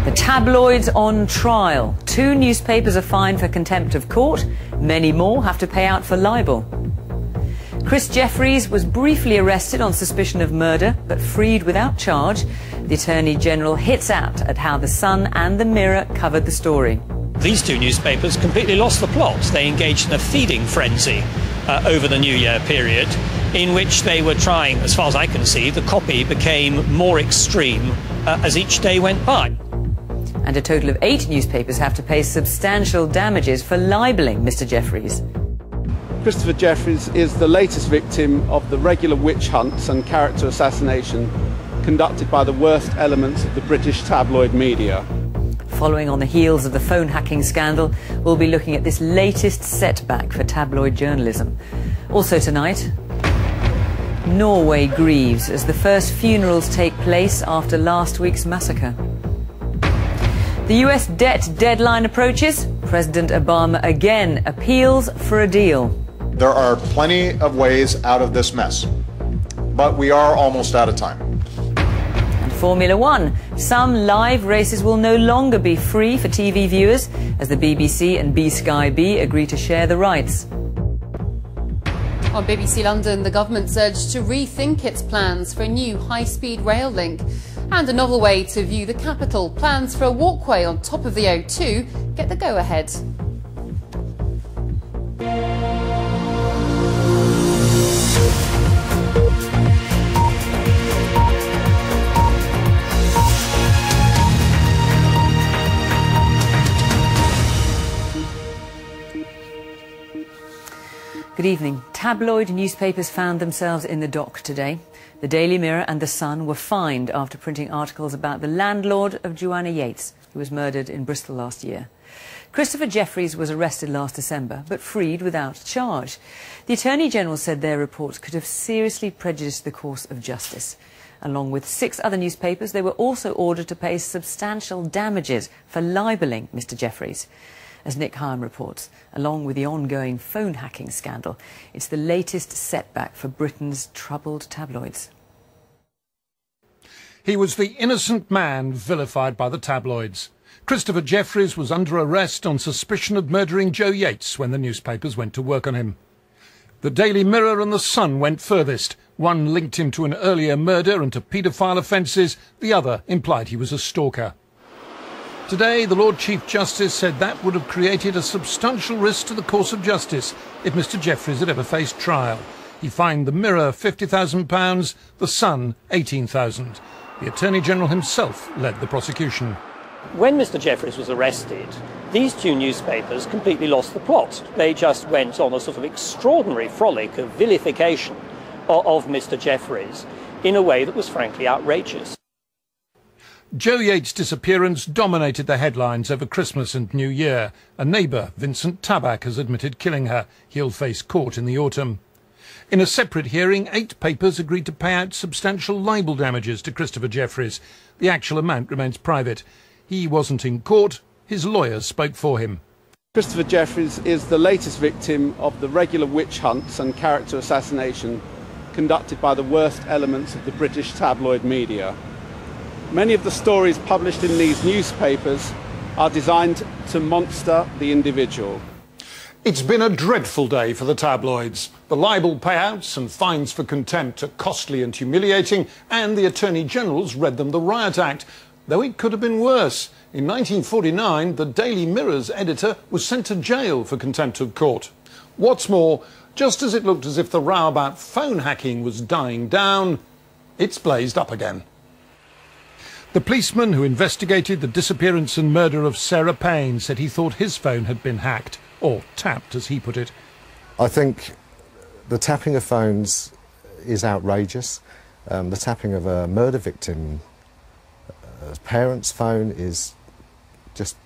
The tabloids on trial. 2 newspapers are fined for contempt of court. Many more have to pay out for libel. Chris Jeffries was briefly arrested on suspicion of murder, but freed without charge. The Attorney General hits out at how The Sun and The Mirror covered the story. These 2 newspapers completely lost the plot. They engaged in a feeding frenzy over the New Year period, in which they were trying, as far as I can see, the copy became more extreme as each day went by. And a total of 8 newspapers have to pay substantial damages for libelling Mr. Jeffries. Christopher Jeffries is the latest victim of the regular witch hunts and character assassination conducted by the worst elements of the British tabloid media. Following on the heels of the phone hacking scandal, we'll be looking at this latest setback for tabloid journalism. Also tonight, Norway grieves as the first funerals take place after last week's massacre. The US debt deadline approaches. President Obama again appeals for a deal. There are plenty of ways out of this mess, but we are almost out of time. And Formula One. Some live races will no longer be free for TV viewers as the BBC and B-Sky B agree to share the rights. On BBC London, the government's urged to rethink its plans for a new high-speed rail link. And a novel way to view the capital. Plans for a walkway on top of the O2 get the go-ahead. Good evening. Tabloid newspapers found themselves in the dock today. The Daily Mirror and The Sun were fined after printing articles about the landlord of Joanna Yates, who was murdered in Bristol last year. Christopher Jeffries was arrested last December, but freed without charge. The Attorney General said their reports could have seriously prejudiced the course of justice. Along with 6 other newspapers, they were also ordered to pay substantial damages for libelling Mr. Jeffries. As Nick Hyam reports, along with the ongoing phone hacking scandal, it's the latest setback for Britain's troubled tabloids. He was the innocent man vilified by the tabloids. Christopher Jeffries was under arrest on suspicion of murdering Joe Yates when the newspapers went to work on him. The Daily Mirror and The Sun went furthest. One linked him to an earlier murder and to paedophile offences. The other implied he was a stalker. Today, the Lord Chief Justice said that would have created a substantial risk to the course of justice if Mr. Jeffries had ever faced trial. He fined the Mirror £50,000, the Sun £18,000. The Attorney General himself led the prosecution. When Mr. Jeffries was arrested, these 2 newspapers completely lost the plot. They just went on a sort of extraordinary frolic of vilification of Mr. Jeffries in a way that was frankly outrageous. Joe Yates' disappearance dominated the headlines over Christmas and New Year. A neighbour, Vincent Tabak, has admitted killing her. He'll face court in the autumn. In a separate hearing, 8 papers agreed to pay out substantial libel damages to Christopher Jeffries. The actual amount remains private. He wasn't in court. His lawyers spoke for him. Christopher Jeffries is the latest victim of the regular witch hunts and character assassination conducted by the worst elements of the British tabloid media. Many of the stories published in these newspapers are designed to monster the individual. It's been a dreadful day for the tabloids. The libel payouts and fines for contempt are costly and humiliating, and the Attorney General's read them the Riot Act, though it could have been worse. In 1949, the Daily Mirror's editor was sent to jail for contempt of court. What's more, just as it looked as if the row about phone hacking was dying down, it's blazed up again. The policeman who investigated the disappearance and murder of Sarah Payne said he thought his phone had been hacked, or tapped, as he put it. I think the tapping of phones is outrageous. The tapping of a murder victim's parents' phone is just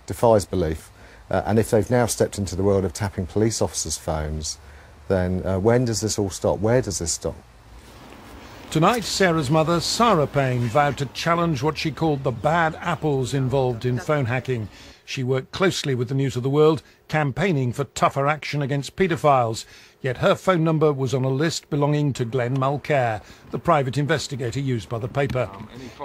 defies belief. And if they've now stepped into the world of tapping police officers' phones, then when does this all stop? Where does this stop? Tonight, Sarah's mother, Sarah Payne, vowed to challenge what she called the bad apples involved in phone hacking. She worked closely with the News of the World, campaigning for tougher action against paedophiles. Yet her phone number was on a list belonging to Glenn Mulcair, the private investigator used by the paper.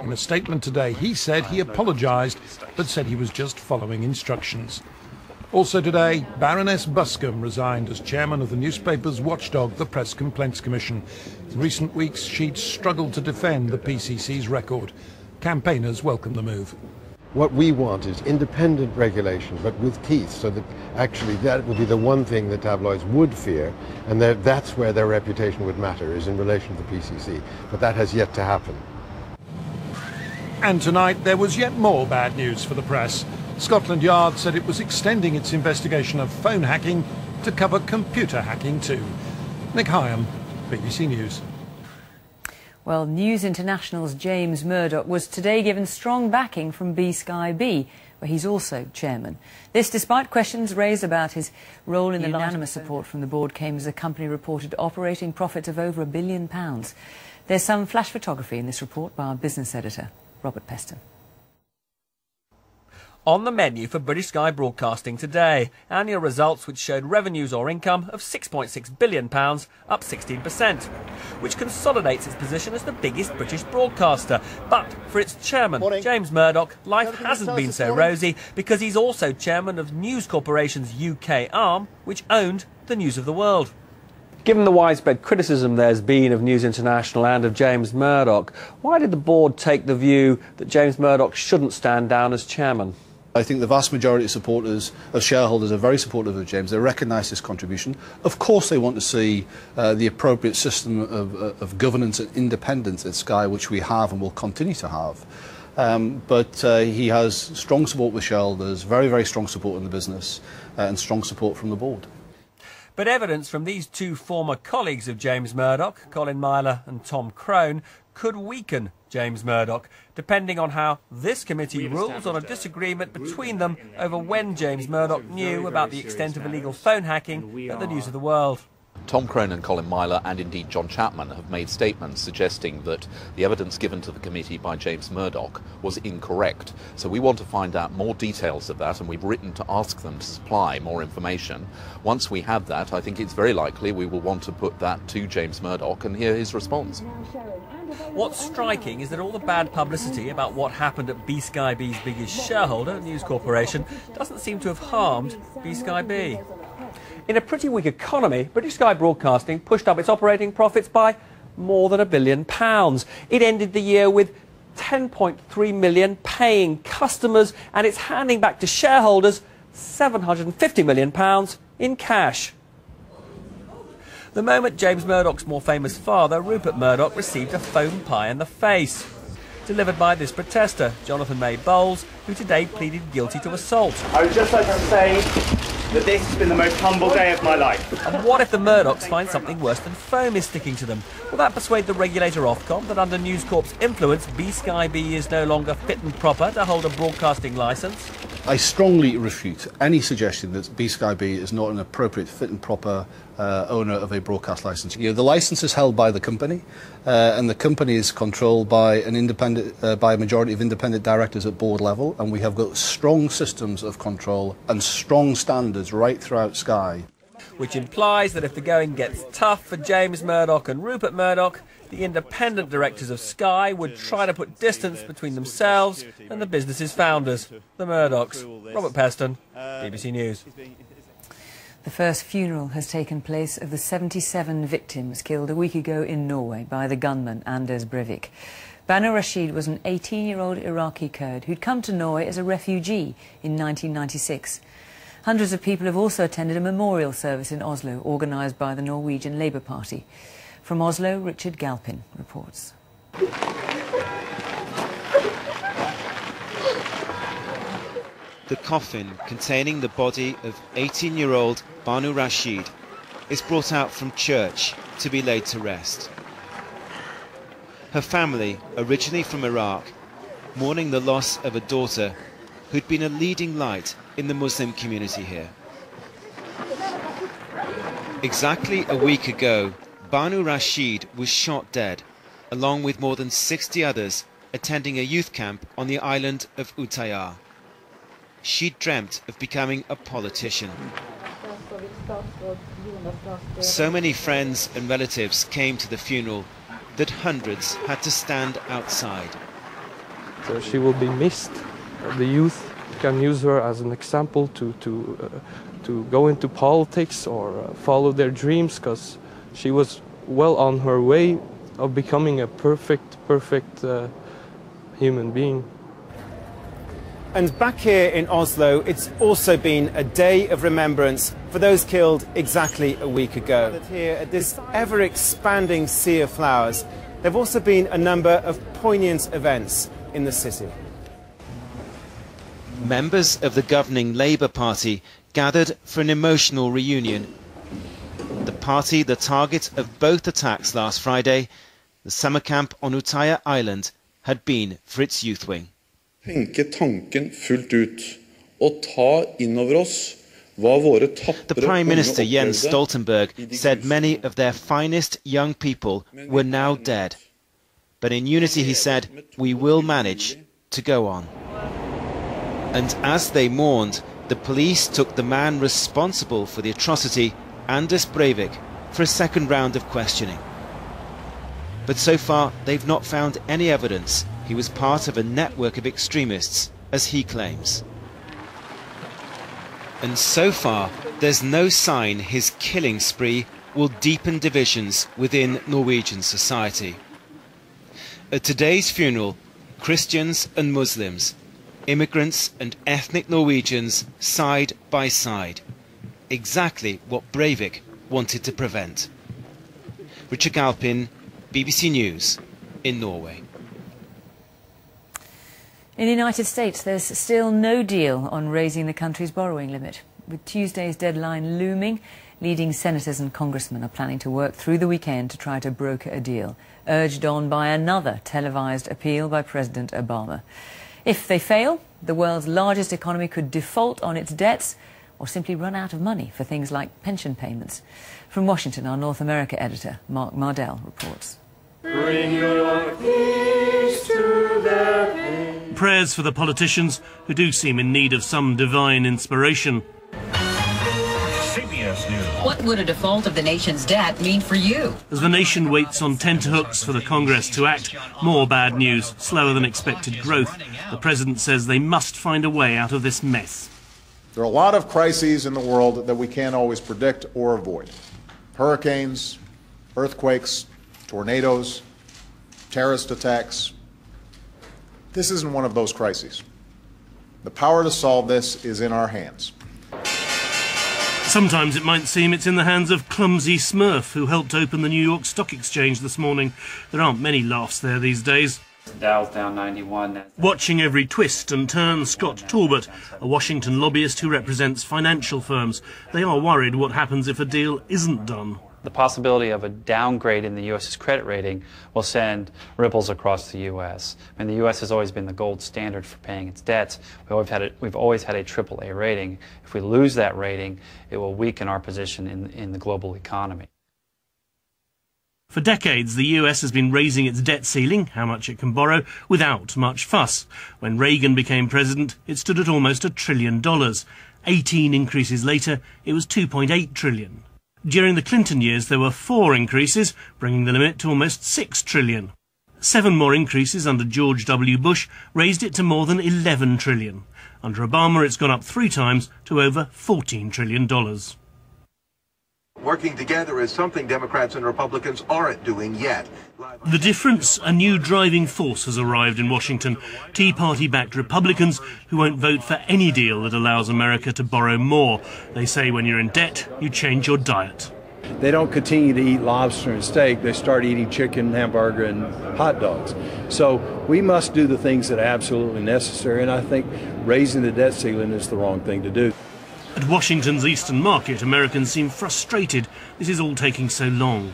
In a statement today, he said he apologised, but said he was just following instructions. Also today, Baroness Buscombe resigned as chairman of the newspaper's watchdog, the Press Complaints Commission. In recent weeks, she'd struggled to defend the PCC's record. Campaigners welcome the move. What we want is independent regulation, but with teeth, so that actually that would be the one thing that tabloids would fear, and that's where their reputation would matter, is in relation to the PCC. But that has yet to happen. And tonight, there was yet more bad news for the press. Scotland Yard said it was extending its investigation of phone hacking to cover computer hacking too. Nick Hyam, BBC News. Well, News International's James Murdoch was today given strong backing from B-Sky B, where he's also chairman. This despite questions raised about his role in the unanimous support from the board came as the company reported operating profits of over £1 billion. There's some flash photography in this report by our business editor, Robert Peston. On the menu for British Sky Broadcasting today, annual results which showed revenues or income of £6.6 billion, up 16%, which consolidates its position as the biggest British broadcaster. But for its chairman, James Murdoch, life hasn't been so rosy because he's also chairman of News Corporation's UK arm, which owned the News of the World. Given the widespread criticism there's been of News International and of James Murdoch, why did the board take the view that James Murdoch shouldn't stand down as chairman? I think the vast majority of supporters, of shareholders, are very supportive of James. They recognise his contribution. Of course they want to see the appropriate system of governance and independence at Sky, which we have and will continue to have. But he has strong support with shareholders, very, very strong support in the business, and strong support from the board. But evidence from these two former colleagues of James Murdoch, Colin Myler and Tom Crone, could weaken James Murdoch, depending on how this committee rules on a disagreement between them over when James Murdoch knew about the extent of illegal phone hacking at the News of the World. Tom Crone and Colin Myler and indeed John Chapman have made statements suggesting that the evidence given to the committee by James Murdoch was incorrect. So we want to find out more details of that, and we've written to ask them to supply more information. Once we have that, I think it's very likely we will want to put that to James Murdoch and hear his response. What's striking is that all the bad publicity about what happened at B-Sky B's biggest shareholder, News Corporation, doesn't seem to have harmed B-Sky B. In a pretty weak economy, British Sky Broadcasting pushed up its operating profits by more than £1 billion. It ended the year with 10.3 million paying customers, and it's handing back to shareholders £750 million in cash. The moment James Murdoch's more famous father, Rupert Murdoch, received a phone pie in the face, delivered by this protester, Jonathan May Bowles, who today pleaded guilty to assault. I would just like to say that this has been the most humble day of my life. And what if the Murdochs find something worse than foam is sticking to them? Will that persuade the regulator Ofcom that under News Corp's influence, B-Sky B is no longer fit and proper to hold a broadcasting licence? I strongly refute any suggestion that B-Sky B is not an appropriate, fit and proper owner of a broadcast licence. You know, the licence is held by the company, and the company is controlled by by a majority of independent directors at board level, and we have got strong systems of control and strong standards right throughout Sky. Which implies that if the going gets tough for James Murdoch and Rupert Murdoch, the independent directors of Sky would try to put distance between themselves and the business's founders, the Murdochs. Robert Peston, BBC News. The first funeral has taken place of the 77 victims killed a week ago in Norway by the gunman Anders Breivik. Banu Rashid was an 18-year-old Iraqi Kurd who'd come to Norway as a refugee in 1996. Hundreds of people have also attended a memorial service in Oslo, organised by the Norwegian Labour Party. From Oslo, Richard Galpin reports. The coffin containing the body of 18-year-old Banu Rashid is brought out from church to be laid to rest. Her family, originally from Iraq, mourning the loss of a daughter who'd been a leading light in the Muslim community here. Exactly a week ago, Banu Rashid was shot dead, along with more than 60 others attending a youth camp on the island of Utøya. she'd dreamt of becoming a politician. So many friends and relatives came to the funeral that hundreds had to stand outside. So she will be missed. The youth can use her as an example to go into politics or follow their dreams, because she was well on her way of becoming a perfect human being. And back here in Oslo, it's also been a day of remembrance for those killed exactly a week ago. Here at this ever-expanding sea of flowers, there have also been a number of poignant events in the city. Members of the governing Labour Party gathered for an emotional reunion. The party, the target of both attacks last Friday, the summer camp on Utøya Island, had been for its youth wing. The Prime Minister Jens Stoltenberg said many of their finest young people were now dead. But in unity, he said, we will manage to go on. And as they mourned, the police took the man responsible for the atrocity, Anders Breivik, for a second round of questioning. But so far, they've not found any evidence he was part of a network of extremists, as he claims. And so far, there's no sign his killing spree will deepen divisions within Norwegian society. At today's funeral, Christians and Muslims, immigrants and ethnic Norwegians side by side. Exactly what Breivik wanted to prevent. Richard Galpin, BBC News in Norway. In the United States, there's still no deal on raising the country's borrowing limit. With Tuesday's deadline looming, leading senators and congressmen are planning to work through the weekend to try to broker a deal, urged on by another televised appeal by President Obama. If they fail, the world's largest economy could default on its debts or simply run out of money for things like pension payments. From Washington, our North America editor, Mark Mardell, reports. Bring your peace to their pain. Prayers for the politicians who do seem in need of some divine inspiration. CBS News. What would a default of the nation's debt mean for you? As the nation waits on tenterhooks for the Congress to act, more bad news, slower than expected growth. The President says they must find a way out of this mess. There are a lot of crises in the world that we can't always predict or avoid. Hurricanes, earthquakes, tornadoes, terrorist attacks. This isn't one of those crises. The power to solve this is in our hands. Sometimes it might seem it's in the hands of clumsy Smurf, who helped open the New York Stock Exchange this morning. There aren't many laughs there these days. Dow's down 91. Watching every twist and turn, Scott Talbot, a Washington lobbyist who represents financial firms. They are worried what happens if a deal isn't done. The possibility of a downgrade in the U.S.'s credit rating will send ripples across the U.S. I mean, the U.S. has always been the gold standard for paying its debts. We've always had a AAA rating. If we lose that rating, it will weaken our position in the global economy. For decades, the US has been raising its debt ceiling, how much it can borrow, without much fuss. When Reagan became president, it stood at almost $1 trillion. 18 increases later, it was $2.8 trillion. During the Clinton years, there were 4 increases, bringing the limit to almost $6 trillion. 7 more increases under George W. Bush raised it to more than $11 trillion. Under Obama, it's gone up 3 times to over $14 trillion. Working together is something Democrats and Republicans aren't doing yet. The difference, a new driving force has arrived in Washington. Tea Party-backed Republicans who won't vote for any deal that allows America to borrow more. They say when you're in debt, you change your diet. They don't continue to eat lobster and steak. They start eating chicken, hamburger, and hot dogs. So we must do the things that are absolutely necessary, and I think raising the debt ceiling is the wrong thing to do. At Washington's Eastern Market, Americans seem frustrated this is all taking so long.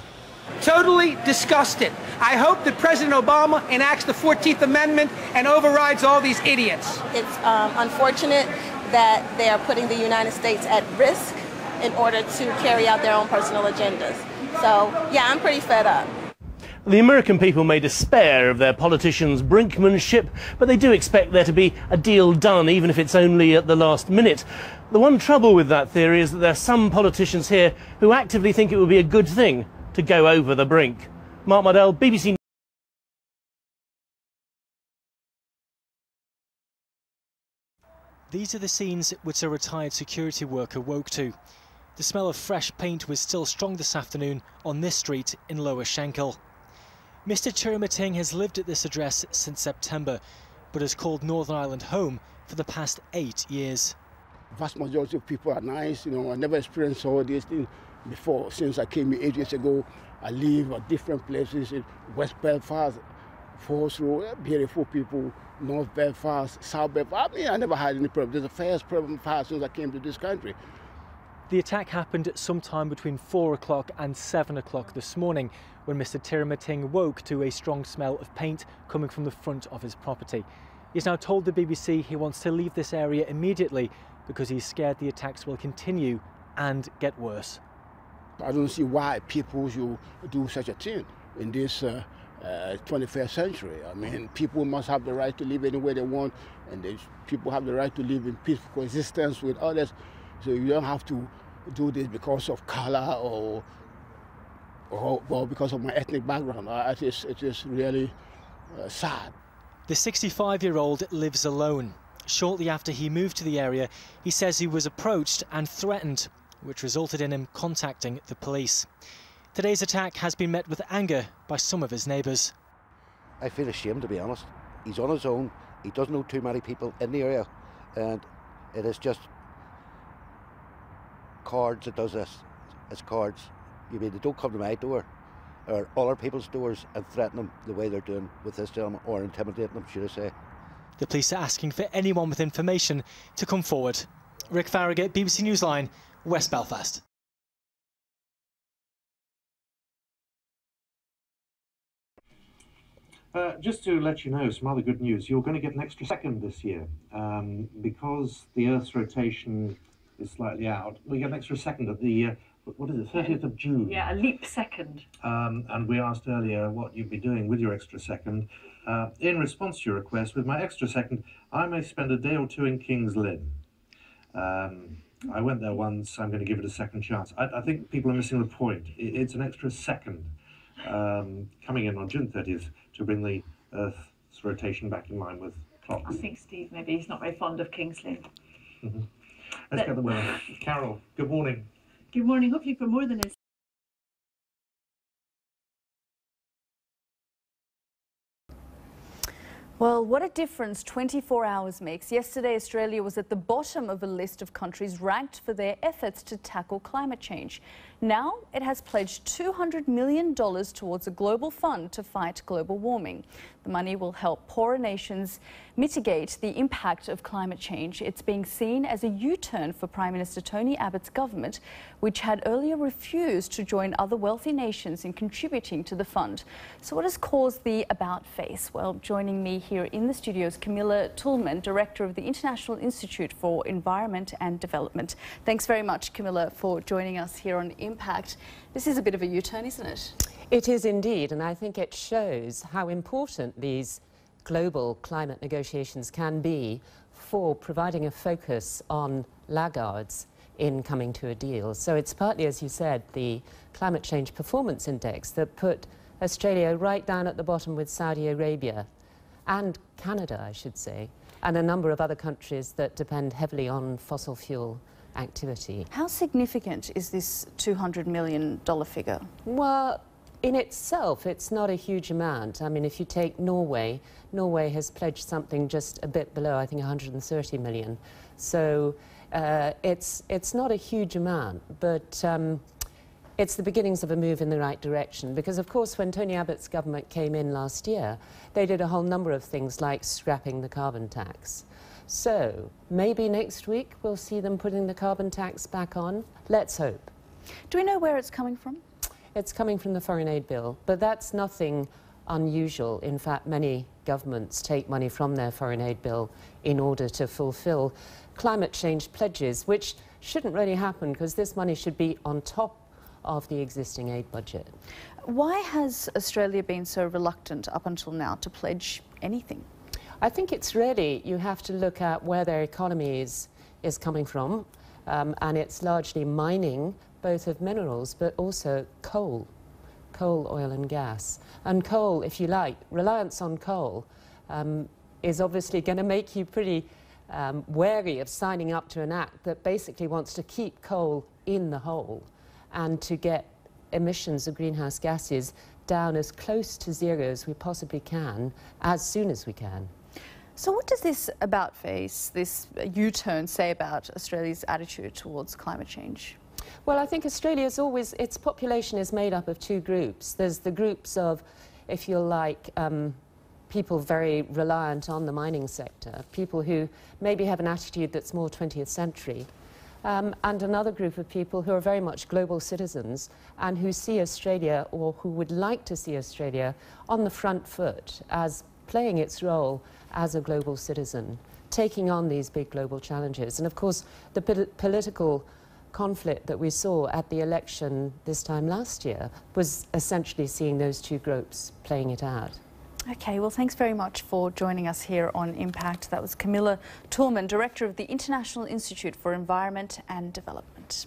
Totally disgusted. I hope that President Obama enacts the 14th Amendment and overrides all these idiots. It's unfortunate that they are putting the United States at risk in order to carry out their own personal agendas. So, yeah, I'm pretty fed up. The American people may despair of their politicians' brinkmanship, but they do expect there to be a deal done, even if it's only at the last minute. The one trouble with that theory is that there are some politicians here who actively think it would be a good thing to go over the brink. Mark Mardell, BBC. These are the scenes which a retired security worker woke to. The smell of fresh paint was still strong this afternoon on this street in Lower Schenkel. Mr. Toulmin has lived at this address since September, but has called Northern Ireland home for the past 8 years. Vast majority of people are nice, you know. I never experienced all these things before. Since I came here 8 years ago, I live at different places in West Belfast, Force Road, beautiful people, North Belfast, South Belfast. I mean, I never had any problem. This is the first problem I've had since I came to this country. The attack happened sometime between 4 o'clock and 7 o'clock this morning, when Mr. Toulmin woke to a strong smell of paint coming from the front of his property. He's now told the BBC he wants to leave this area immediately because he's scared the attacks will continue and get worse. I don't see why people should do such a thing in this 21st century. I mean, people must have the right to live anywhere they want, and people have the right to live in peaceful coexistence with others. So you don't have to do this because of color or because of my ethnic background. It is really sad. The 65-year-old lives alone. Shortly after he moved to the area, he says he was approached and threatened, which resulted in him contacting the police. Today's attack has been met with anger by some of his neighbours. I feel ashamed, to be honest. He's on his own. He doesn't know too many people in the area, and it is just cards that does this. It's cards. You mean they don't come to my door or other people's doors and threaten them the way they're doing with this gentleman, or intimidating them, should I say. The police are asking for anyone with information to come forward. Rick Farragut, BBC Newsline, West Belfast. Just to let you know some other good news, you're going to get an extra second this year. Because the Earth's rotation is slightly out, we get an extra second at the, what is it, 30th of June? Yeah, a leap second. And we asked earlier what you'd be doing with your extra second. In response to your request, with my extra second, I may spend a day or two in King's Lynn. I went there once, I'm going to give it a second chance. I think people are missing the point. It's an extra second coming in on June 30th to bring the Earth's rotation back in line with clocks. I think Steve, maybe he's not very fond of King's Lynn. Let's get the weather. Carol, good morning. Good morning, hopefully for more than a Well, what a difference 24 hours makes. Yesterday, Australia was at the bottom of a list of countries ranked for their efforts to tackle climate change. Now, it has pledged $200 million towards a global fund to fight global warming. The money will help poorer nations mitigate the impact of climate change. It's being seen as a U-turn for Prime Minister Tony Abbott's government, which had earlier refused to join other wealthy nations in contributing to the fund. So what has caused the about face? Well, joining me here in the studio is Camilla Toulmin, Director of the International Institute for Environment and Development. Thanks very much, Camilla, for joining us here on Impact. This is a bit of a U-turn, isn't it? It is indeed, and I think it shows how important these global climate negotiations can be for providing a focus on laggards in coming to a deal. So it's partly, as you said, the Climate Change Performance Index that put Australia right down at the bottom with Saudi Arabia and Canada, I should say, and a number of other countries that depend heavily on fossil fuel activity. How significant is this $200 million figure? Well, in itself, it's not a huge amount. I mean, if you take Norway, Norway has pledged something just a bit below, I think, 130 million. So it's not a huge amount, but it's the beginnings of a move in the right direction. Because, of course, when Tony Abbott's government came in last year, they did a whole number of things like scrapping the carbon tax. So maybe next week we'll see them putting the carbon tax back on. Let's hope. Do we know where it's coming from? It's coming from the foreign aid bill, but that's nothing unusual. In fact, many governments take money from their foreign aid bill in order to fulfill climate change pledges, which shouldn't really happen because this money should be on top of the existing aid budget. Why has Australia been so reluctant up until now to pledge anything? I think it's really, you have to look at where their economy is coming from, and it's largely mining, both of minerals, but also coal, oil and gas. And coal, if you like, reliance on coal is obviously going to make you pretty wary of signing up to an act that basically wants to keep coal in the hole and to get emissions of greenhouse gases down as close to zero as we possibly can, as soon as we can. So what does this about-face, this U-turn, say about Australia's attitude towards climate change? Well, I think Australia's always, its population is made up of two groups. There's the groups of, if you like, people very reliant on the mining sector, people who maybe have an attitude that's more 20th century, and another group of people who are very much global citizens and who see Australia, or who would like to see Australia, on the front foot as playing its role as a global citizen, taking on these big global challenges. And of course, the political conflict that we saw at the election this time last year was essentially seeing those two groups playing it out. Okay, well, thanks very much for joining us here on Impact. That was Camilla Toulmin, Director of the International Institute for Environment and Development.